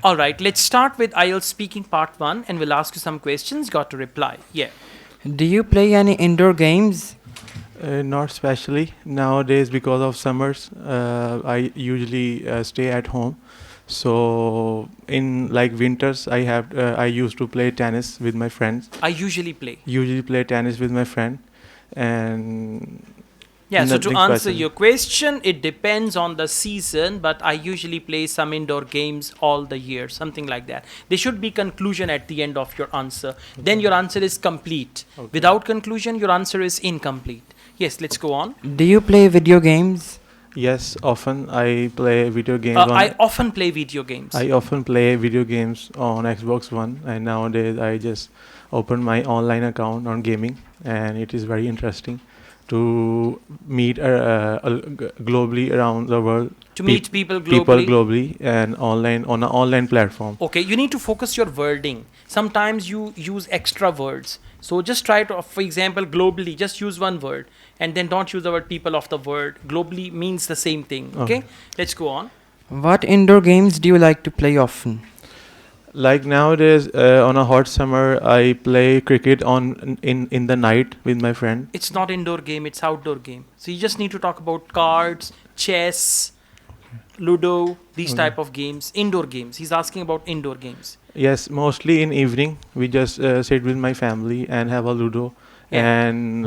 All right, let's start with IELTS speaking part 1 and we'll ask you some questions. Got to reply. Yeah. Do you play any indoor games? Not especially nowadays because of summers. I usually stay at home. So in like winters, I used to play tennis with my friends. I usually play. Usually play tennis with my friend, and Yeah, so to nothing answer special. your question, it depends on the season, but I usually play some indoor games all the year, something like that. There should be conclusion at the end of your answer. Then your answer is complete. Okay. Without conclusion, your answer is incomplete. Yes, let's go on. Do you play video games? Yes, often I play video games I often play video games. I often play video games on Xbox One, and nowadays I just open my online account on gaming, and it is very interesting to meet globally around the world. To meet people globally. And online on an online platform. Okay, you need to focus your wording. Sometimes you use extra words. So just try to, for example, globally, just use one word and then don't use the word people of the word. Globally means the same thing. Okay, let's go on. What indoor games do you like to play often? Like nowadays, on a hot summer, I play cricket in the night with my friend. It's not indoor game, it's outdoor game. So you just need to talk about cards, chess, Ludo, these Okay. type of games, indoor games. He's asking about indoor games. Yes, mostly in evening. We just sit with my family and have a Ludo, Yeah. and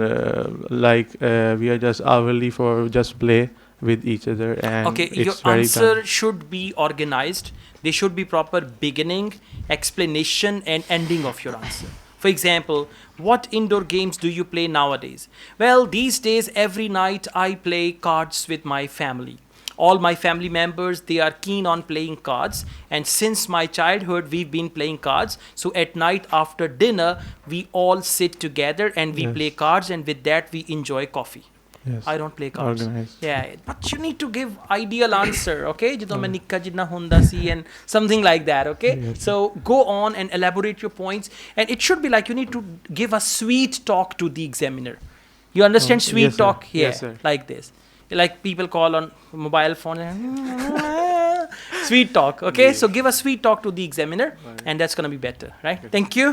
we are just hourly for just play with each other, and Okay, your it's very fun. answer should be organized. There should be proper beginning, explanation, and ending of your answer. For example, what indoor games do you play nowadays? Well, these days, every night I play cards with my family. All my family members, they are keen on playing cards. And since my childhood, we've been playing cards. So at night after dinner, we all sit together and we Yes. play cards. And with that, we enjoy coffee. Yes. I don't play cards. Organized. Yeah, but you need to give ideal answer, okay? ਜਦੋਂ ਮੈਂ Okay. ਨਿੱਕਾ ਜਿੰਨਾ ਹੁੰਦਾ ਸੀ and something like that, okay? Yes. So go on and elaborate your points. And it should be like you need to give a sweet talk to the examiner. You understand Okay. sweet Yes, sir. talk? Yeah, Yes, sir. like this. Like people call on mobile phone. Sweet talk, okay? Yes. So give a sweet talk to the examiner and that's going to be better, right? Thank you.